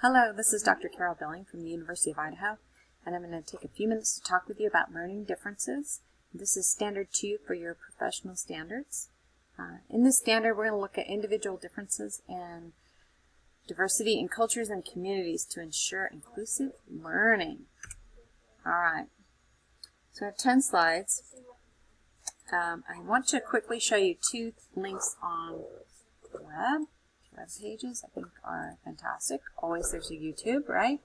Hello, this is Dr. Carol Billing from the University of Idaho, and I'm going to take a few minutes to talk with you about learning differences. This is Standard 2 for your professional standards. In this standard, we're going to look at individual differences and diversity in cultures and communities to ensure inclusive learning. All right, so I have 10 slides. I want to quickly show you two links on the web. Web pages I think are fantastic. Always there's a YouTube, right?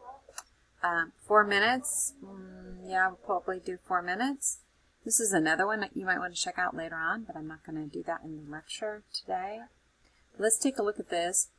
4 minutes. Yeah, we'll probably do 4 minutes. This is another one that you might want to check out later on, but I'm not going to do that in the lecture today. Let's take a look at this.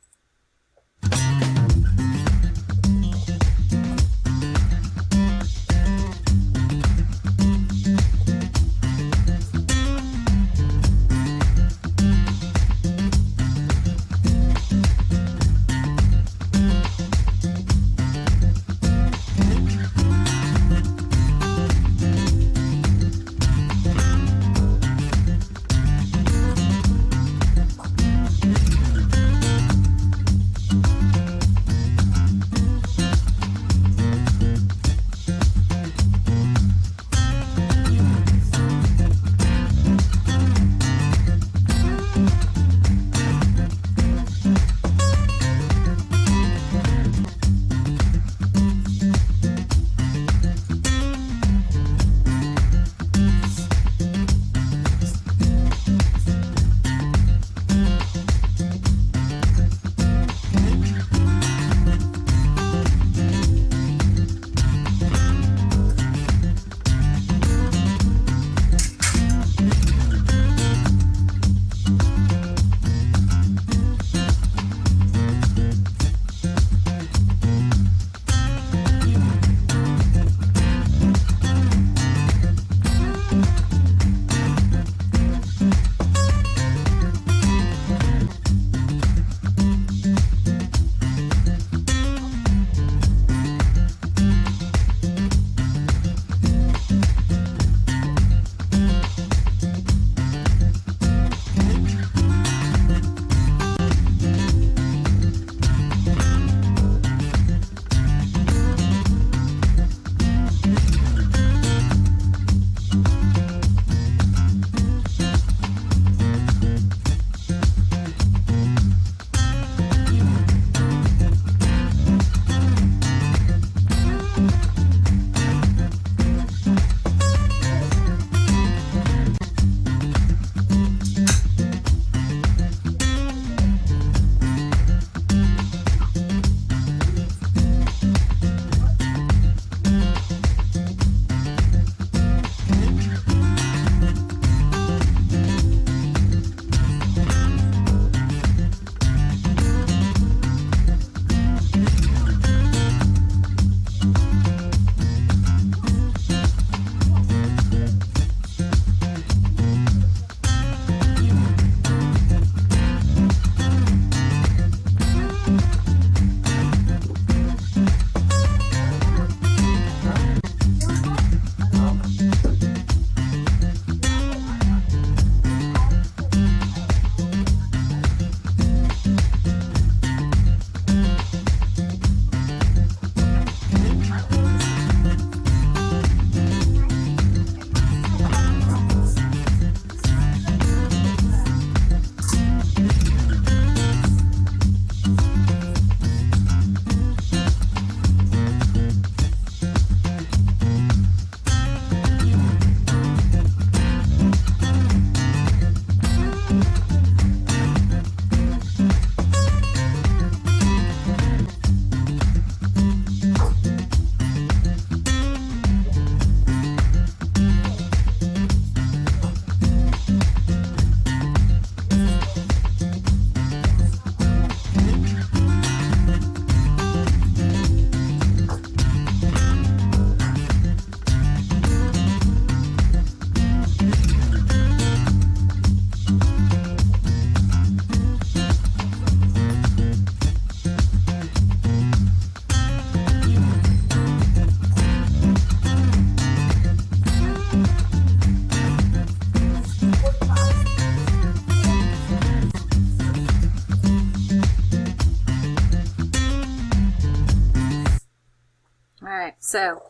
Alright, so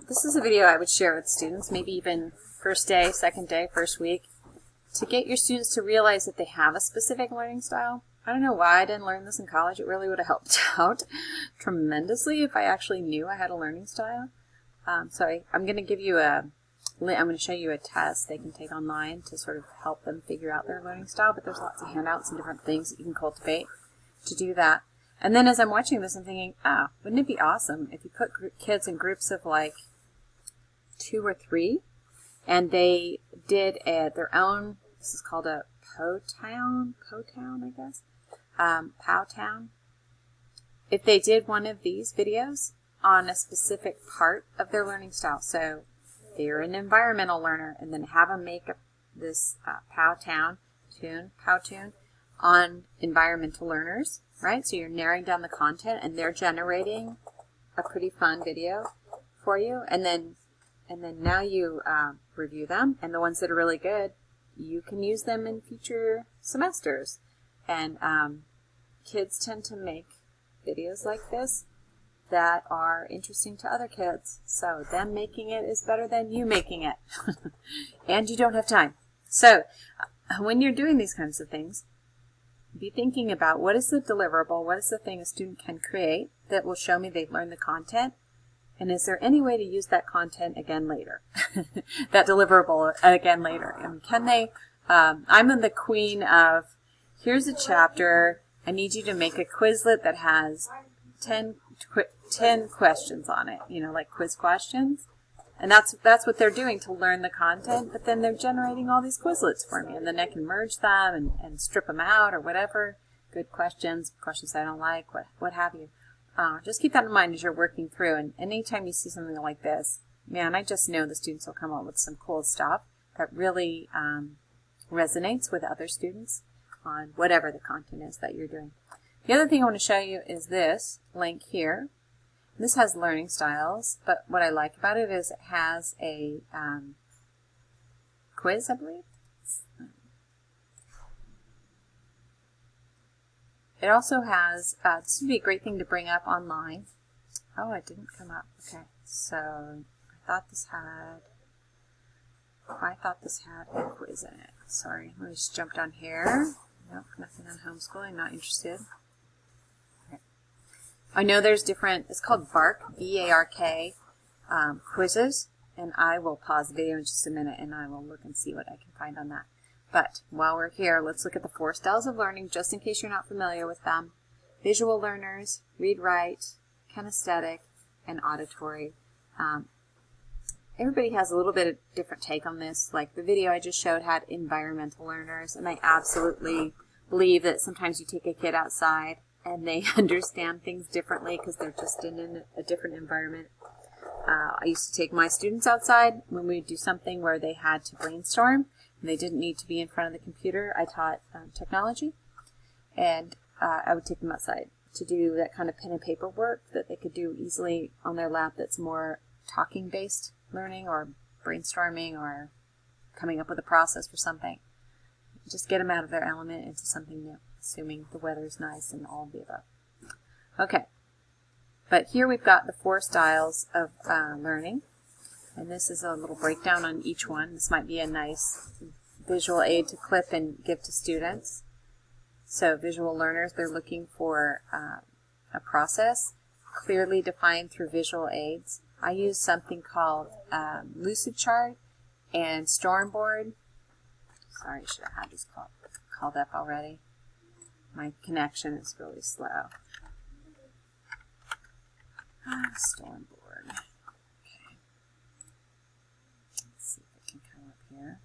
this is a video I would share with students, maybe even first day, second day, first week, to get your students to realize that they have a specific learning style. I don't know why I didn't learn this in college. It really would have helped out tremendously if I actually knew I had a learning style. I'm going to give you I'm going to show you a test they can take online to sort of help them figure out their learning style, but there's lots of handouts and different things that you can cultivate to do that. And then as I'm watching this, I'm thinking, wouldn't it be awesome if you put kids in groups of like 2 or 3, and they did their own, this is called a Powtown, I guess, Powtown. If they did one of these videos on a specific part of their learning style, so they're an environmental learner, and then have them make this Powtown on environmental learners, right? So you're narrowing down the content, and they're generating a pretty fun video for you, and then now you review them, and the ones that are really good, you can use them in future semesters. And kids tend to make videos like this that are interesting to other kids, so them making it is better than you making it. And you don't have time. So when you're doing these kinds of things, be thinking about what is the deliverable, what is the thing a student can create that will show me they've learned the content, and is there any way to use that content again later? That deliverable again later. And can they, I'm the queen of, here's a chapter, I need you to make a Quizlet that has 10 questions on it, like quiz questions. And that's what they're doing to learn the content, but then they're generating all these Quizlets for me, and then I can merge them and strip them out or whatever. Good questions I don't like, what have you. Just keep that in mind as you're working through, and anytime you see something like this, man, I just know the students will come up with some cool stuff that really resonates with other students on whatever the content is that you're doing. The other thing I want to show you is this link here. This has learning styles, but what I like about it is it has a quiz, I believe. It also has, this would be a great thing to bring up online. Oh, it didn't come up. Okay, so I thought this had a quiz in it. Sorry, let me just jump down here. Nope, nothing on homeschooling, not interested. Okay. I know there's different, it's called BARK, B-A-R-K, quizzes, and I will pause the video in just a minute and I will look and see what I can find on that. But while we're here, let's look at the 4 styles of learning, just in case you're not familiar with them. Visual learners, read-write, kinesthetic, and auditory. Everybody has a little bit of different take on this. Like the video I just showed had environmental learners, and I absolutely believe that sometimes you take a kid outside and they understand things differently because they're just in a different environment. I used to take my students outside when we would do something where they had to brainstorm. They didn't need to be in front of the computer. I taught technology, and I would take them outside to do that kind of pen and paper work that they could do easily on their lap that's more talking-based learning or brainstorming or coming up with a process for something. Just get them out of their element into something new, assuming the weather's nice and all of the above. Okay, but here we've got the 4 styles of learning. And this is a little breakdown on each one. This might be a nice visual aid to clip and give to students. So visual learners, they're looking for a process clearly defined through visual aids. I use something called Lucidchart and Stormboard. Sorry, I should have had these called up already. My connection is really slow. Stormboard. Here.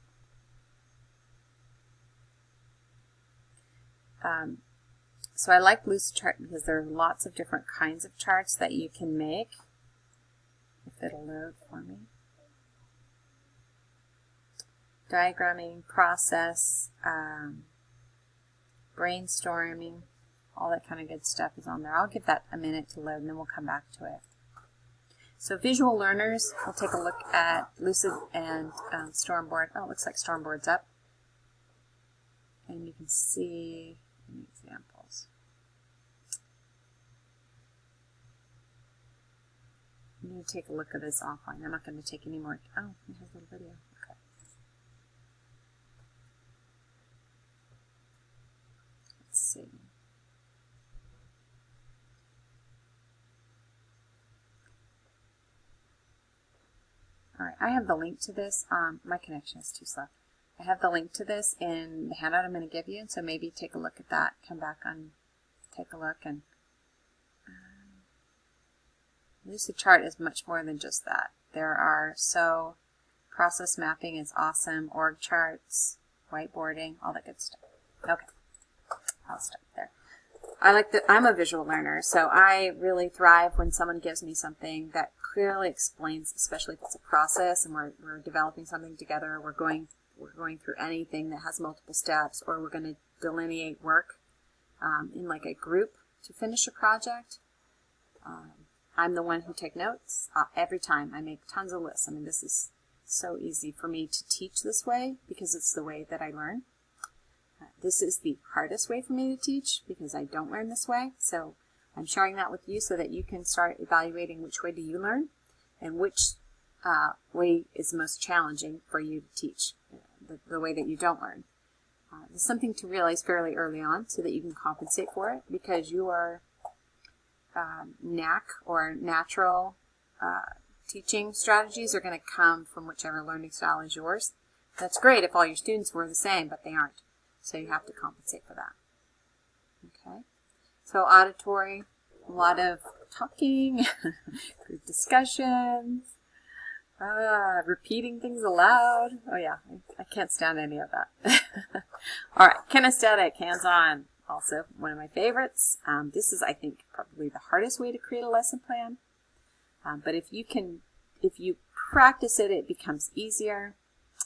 So I like Lucidchart because there are lots of different kinds of charts that you can make. If it'll load for me. Diagramming, process, brainstorming, all that kind of good stuff is on there. I'll give that a minute to load and then we'll come back to it. So visual learners, we'll take a look at Lucid and Stormboard. Oh, it looks like Stormboard's up. And you can see any examples. New going to take a look at this offline. I'm not going to take any more. Oh, it has a little video. Okay. Let's see. All right, I have the link to this. My connection is too slow. I have the link to this in the handout I'm going to give you, so maybe take a look at that. Come back on, take a look, and Lucid Chart is much more than just that. There are process mapping is awesome, org charts, whiteboarding, all that good stuff. Okay, I'll stop there. I'm a visual learner, so I really thrive when someone gives me something that clearly explains, especially if it's a process and we're developing something together, we're going through anything that has multiple steps, or we're going to delineate work in like a group to finish a project. I'm the one who takes notes every time. I make tons of lists. I mean, this is so easy for me to teach this way because it's the way that I learn. This is the hardest way for me to teach because I don't learn this way. So I'm sharing that with you so that you can start evaluating which way do you learn and which way is most challenging for you to teach, the way that you don't learn. It's something to realize fairly early on so that you can compensate for it, because your knack or natural teaching strategies are going to come from whichever learning style is yours. That's great if all your students were the same, but they aren't. So you have to compensate for that. Okay. So auditory, a lot of talking, group discussions, repeating things aloud. Oh yeah, I can't stand any of that. All right, kinesthetic, hands-on, also one of my favorites. This is, I think, probably the hardest way to create a lesson plan. But if you practice it, it becomes easier.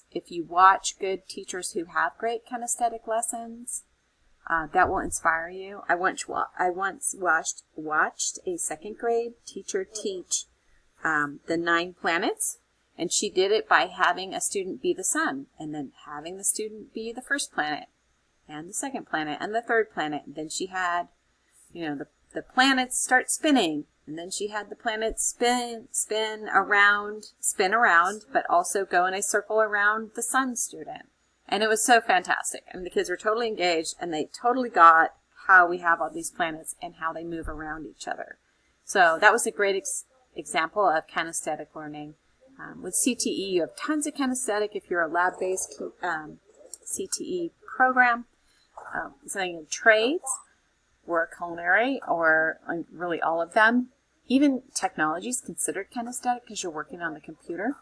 If you watch good teachers who have great kinesthetic lessons, that will inspire you. I once watched a second grade teacher teach the 9 planets, and she did it by having a student be the sun, and then having the student be the first planet, and the second planet, and the third planet. And then she had, the planets start spinning, and then she had the planets spin around, but also go in a circle around the sun student. And it was so fantastic. I mean, the kids were totally engaged, and they totally got how we have all these planets and how they move around each other. So that was a great example of kinesthetic learning. With CTE, you have tons of kinesthetic if you're a lab-based CTE program. Something in trades, or culinary, or really all of them. Even technology is considered kinesthetic because you're working on the computer.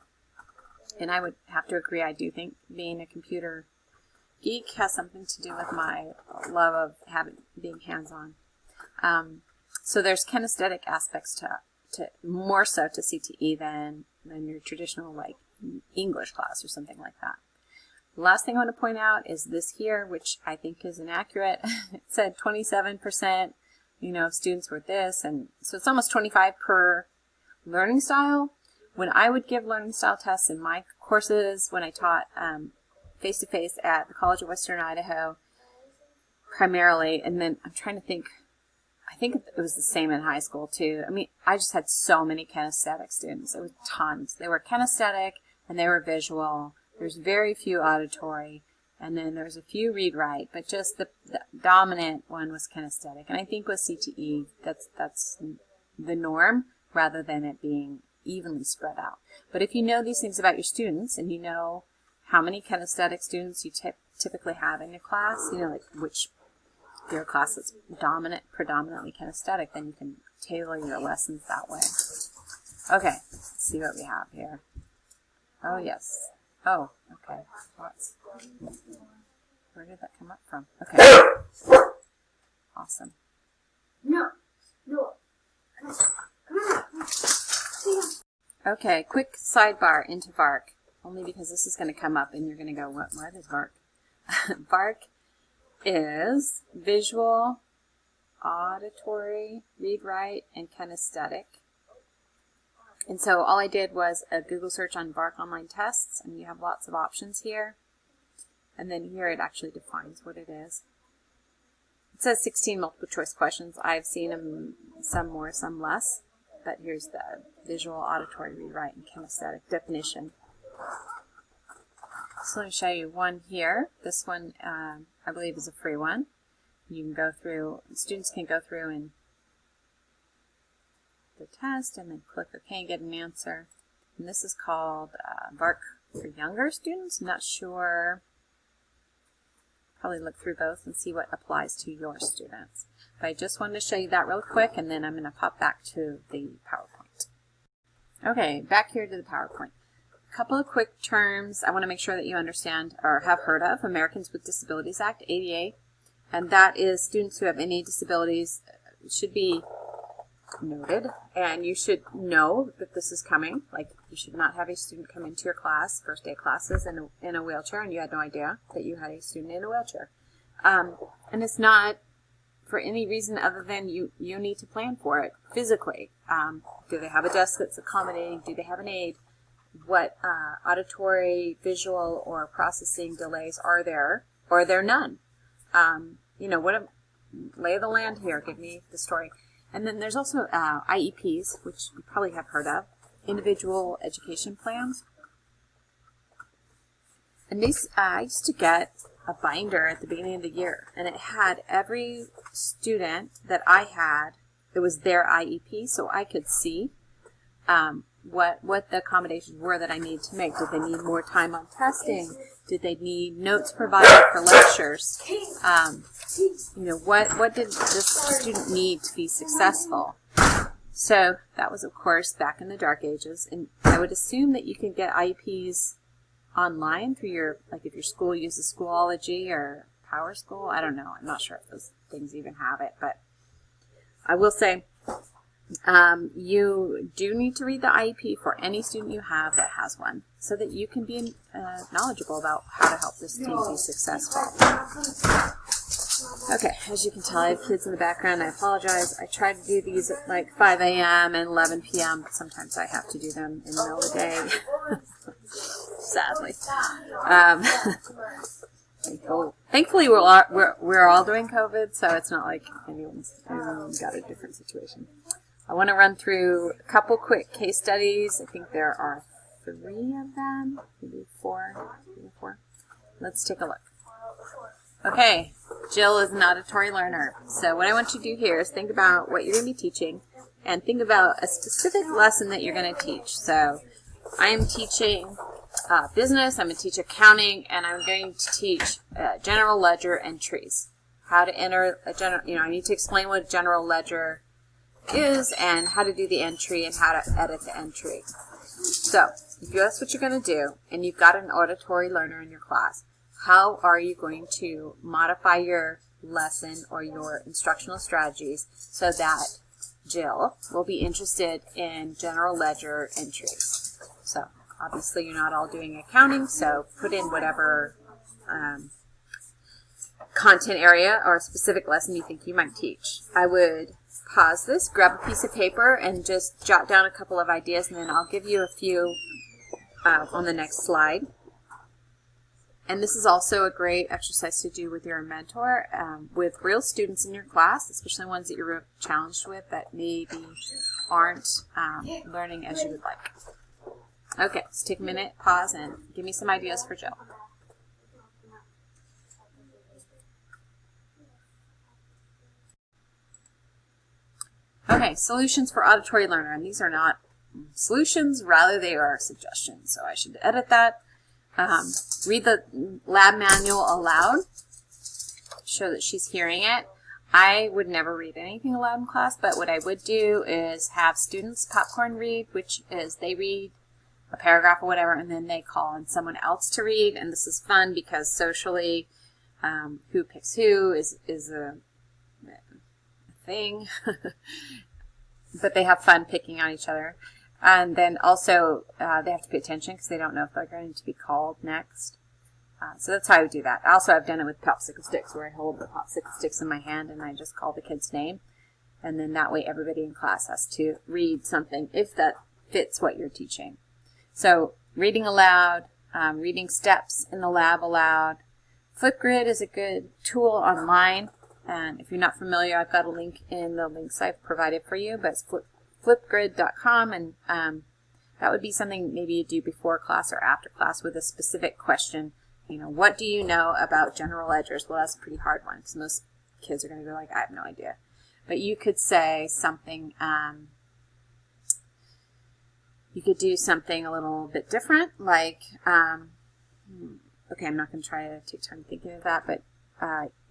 And I would have to agree, I do think being a computer geek has something to do with my love of being hands-on. So there's kinesthetic aspects to more so to CTE than your traditional like English class or something like that. The last thing I want to point out is this here, which I think is inaccurate. It said 27%, students were this, and so it's almost 25 per learning style. When I would give learning style tests in my courses, when I taught face-to-face at the College of Western Idaho, primarily, and then I'm trying to think, I think it was the same in high school too. I mean, I just had so many kinesthetic students. It was tons. They were kinesthetic and they were visual. There's very few auditory, and then there's a few read-write, but just the dominant one was kinesthetic. And I think with CTE, that's the norm rather than it being evenly spread out. But if you know these things about your students, and you know how many kinesthetic students you typically have in your class, like which your class is predominantly kinesthetic, then you can tailor your lessons that way. Okay, let's see what we have here. Oh, yes. Oh, okay. Lots. Where did that come up from? Okay. Awesome. No. Okay, quick sidebar into VARK, only because this is going to come up and you're going to go, what is VARK? VARK is visual, auditory, read-write, and kinesthetic. And so all I did was a Google search on VARK online tests, and you have lots of options here. And then here it actually defines what it is. It says 16 multiple choice questions. I've seen them, some more, some less. but here's the visual, auditory, rewrite, and kinesthetic definition. So let me show you one here. This one, I believe, is a free one. You can go through, students can go through and the test and then click OK and get an answer. And this is called VARK for younger students. I'm not sure. Probably look through both and see what applies to your students. But I just wanted to show you that real quick, and then I'm going to pop back to the PowerPoint. Okay, back here to the PowerPoint. A couple of quick terms I want to make sure that you understand or have heard of. Americans with Disabilities Act, ADA, and that is students who have any disabilities should be noted, and you should know that this is coming. Like, you should not have a student come into your class, first day classes, in a wheelchair, and you had no idea that you had a student in a wheelchair. And it's not for any reason other than you need to plan for it physically. Do they have a desk that's accommodating? Do they have an aid? What auditory, visual, or processing delays are there, or are there none? You know, lay of the land here, give me the story. And then there's also IEPs, which you probably have heard of, individual education plans. And these, I used to get a binder at the beginning of the year, and it had every student that I had, it was their IEP, so I could see what the accommodations were that I needed to make. Did they need more time on testing? Did they need notes provided for lectures? You know, what did this student need to be successful? So that was, of course, back in the dark ages, and I would assume that you can get IEPs online through your, like if your school uses Schoology or PowerSchool. I don't know. I'm not sure if those things even have it, but I will say you do need to read the IEP for any student you have that has one, so that you can be knowledgeable about how to help this student be successful. Okay, as you can tell, I have kids in the background. I apologize. I try to do these at like 5 a.m. and 11 p.m., but sometimes I have to do them in the middle of the day, sadly. Thankfully, we're all doing COVID, so it's not like anyone's got a different situation. I want to run through a couple quick case studies. I think there are 3 of them, maybe 4. Let's take a look. Okay, Jill is an auditory learner. So what I want you to do here is think about what you're going to be teaching and think about a specific lesson that you're going to teach. So I am teaching business, I'm going to teach accounting, and I'm going to teach general ledger entries. How to enter a I need to explain what a general ledger is and how to do the entry and how to edit the entry. So if that's what you're going to do and you've got an auditory learner in your class, how are you going to modify your lesson or your instructional strategies so that Jill will be interested in general ledger entries? So obviously you're not all doing accounting, so put in whatever content area or specific lesson you think you might teach. I would pause this, grab a piece of paper, and just jot down a couple of ideas, and then I'll give you a few on the next slide. And this is also a great exercise to do with your mentor, with real students in your class, especially ones that you're challenged with that maybe aren't learning as you would like. Okay, so take a minute, pause, and give me some ideas for Jill. Okay, solutions for auditory learner, and these are not solutions, rather they are suggestions, so I should edit that. Read the lab manual aloud, show that she's hearing it. I would never read anything aloud in class, but what I would do is have students popcorn read, which is they read a paragraph or whatever, and then they call on someone else to read, and this is fun because socially, who picks who is a thing, but they have fun picking on each other. And then also they have to pay attention because they don't know if they're going to be called next. So that's how I would do that. Also, I've done it with popsicle sticks where I hold the popsicle sticks in my hand and I just call the kid's name. And then that way everybody in class has to read something if that fits what you're teaching. So reading aloud, reading steps in the lab aloud. Flipgrid is a good tool online. And if you're not familiar, I've got a link in the links I've provided for you, but flipgrid.com, and that would be something maybe you do before class or after class with a specific question. You know, what do you know about general ledgers? Well, that's a pretty hard one because most kids are going to be like, I have no idea. But you could say something, you could do something a little bit different, like, okay, I'm not going to try to take time thinking of that, but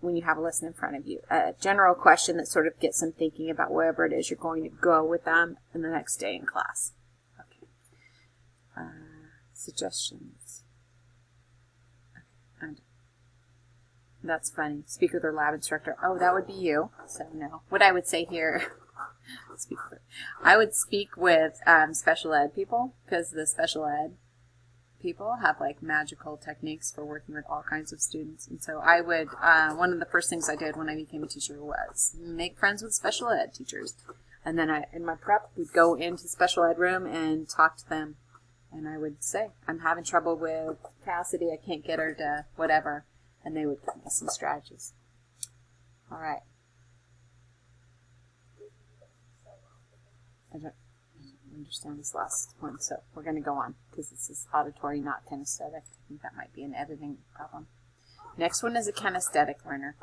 when you have a lesson in front of you, a general question that sort of gets them thinking about wherever it is you're going to go with them in the next day in class. Okay. Suggestions. Okay. And that's funny. Speak with their lab instructor. Oh, that would be you. So no. What I would say here, I would speak with special ed people, because the special ed people have like magical techniques for working with all kinds of students. And so I would, one of the first things I did when I became a teacher was make friends with special ed teachers. And then I, in my prep, would go into the special ed room and talk to them. And I would say, I'm having trouble with Cassidy, I can't get her to whatever. And they would give me some strategies. All right. I don't understand this last one, so we're going to go on because this is auditory, not kinesthetic. I think that might be an editing problem. Next one is a kinesthetic learner.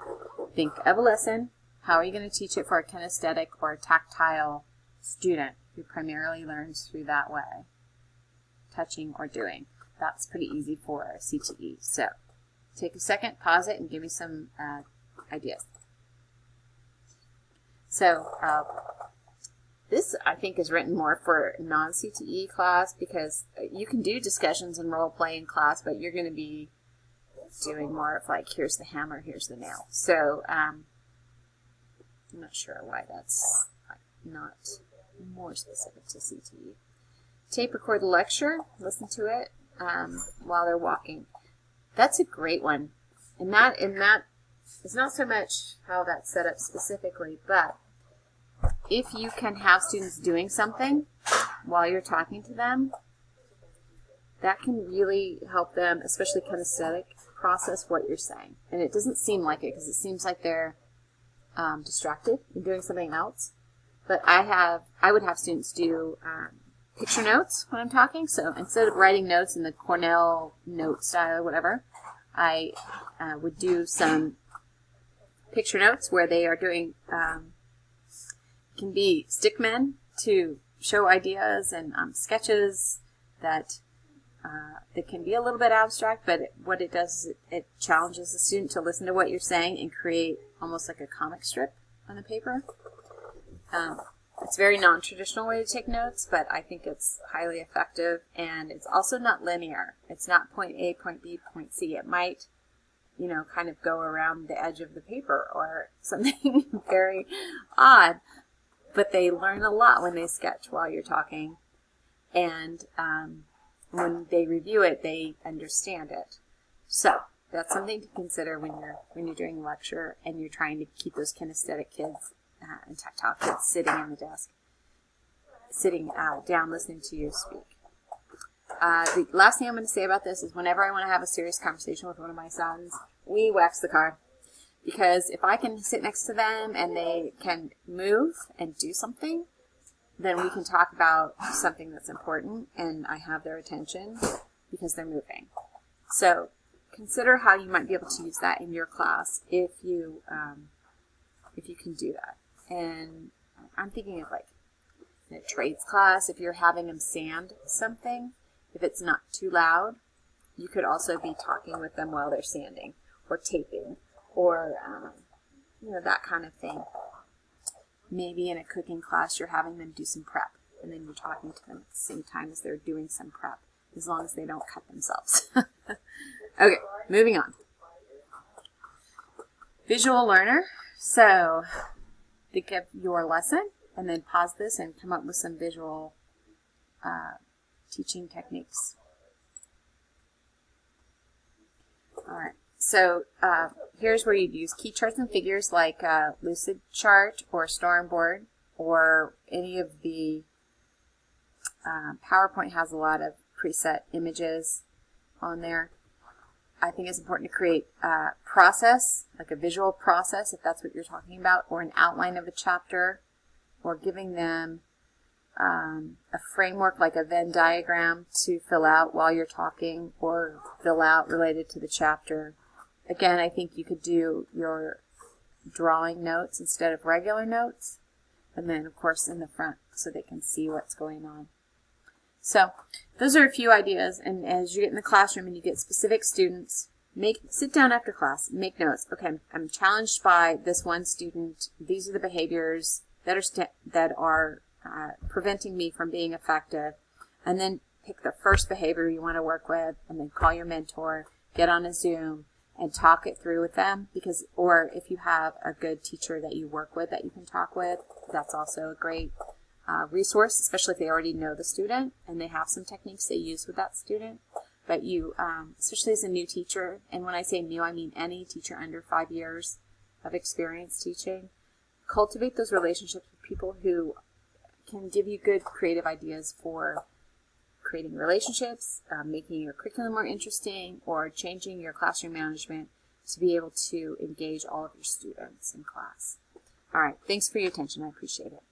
Think of a lesson. How are you going to teach it for a kinesthetic or a tactile student who primarily learns through that way? Touching or doing. That's pretty easy for a CTE. So take a second, pause it, and give me some ideas. So this, I think, is written more for non-CTE class because you can do discussions and role play in class, but you're going to be doing more of like, here's the hammer, here's the nail. So I'm not sure why that's not more specific to CTE. Tape record the lecture, listen to it while they're walking. That's a great one. And that is not so much how that's set up specifically, but if you can have students doing something while you're talking to them, that can really help them, especially kinesthetic, process what you're saying. And it doesn't seem like it because it seems like they're distracted and doing something else. But I would have students do picture notes when I'm talking. So instead of writing notes in the Cornell note style or whatever, I would do some picture notes where they are doing can be stickmen to show ideas and sketches that can be a little bit abstract, but what it does is it challenges the student to listen to what you're saying and create almost like a comic strip on the paper. It's a very non-traditional way to take notes, but I think it's highly effective, and it's also not linear. It's not point A, point B, point C. It might, kind of go around the edge of the paper or something very odd. But they learn a lot when they sketch while you're talking, and when they review it, they understand it. So that's something to consider when you're doing a lecture and you're trying to keep those kinesthetic kids and tactile kids sitting in the desk, sitting down listening to you speak. The last thing I'm going to say about this is whenever I want to have a serious conversation with one of my sons, we wax the car. Because if I can sit next to them and they can move and do something, then we can talk about something that's important and I have their attention because they're moving. So consider how you might be able to use that in your class if you can do that. And I'm thinking of like in a trades class, if you're having them sand something, if it's not too loud, you could also be talking with them while they're sanding or taping. Or, that kind of thing. Maybe in a cooking class, you're having them do some prep, and then you're talking to them at the same time as they're doing some prep, as long as they don't cut themselves. Okay, moving on. Visual learner. So, think of your lesson, and then pause this and come up with some visual teaching techniques. All right. So here's where you'd use key charts and figures like Lucidchart or Stormboard, or any of the PowerPoint has a lot of preset images on there. I think it's important to create a process, like a visual process, if that's what you're talking about, or an outline of a chapter, or giving them a framework like a Venn diagram to fill out while you're talking or fill out related to the chapter. Again, I think you could do your drawing notes instead of regular notes, and then of course in the front so they can see what's going on. So those are a few ideas, and as you get in the classroom and you get specific students, sit down after class, make notes. Okay, I'm challenged by this one student. These are the behaviors that are preventing me from being effective, and then pick the first behavior you want to work with, and then call your mentor, get on a Zoom, and talk it through with them. Or if you have a good teacher that you work with that you can talk with, that's also a great resource, especially if they already know the student and they have some techniques they use with that student. But you, especially as a new teacher, and when I say new, I mean any teacher under 5 years of experience teaching, cultivate those relationships with people who can give you good creative ideas for creating relationships, making your curriculum more interesting, or changing your classroom management to be able to engage all of your students in class. All right, thanks for your attention. I appreciate it.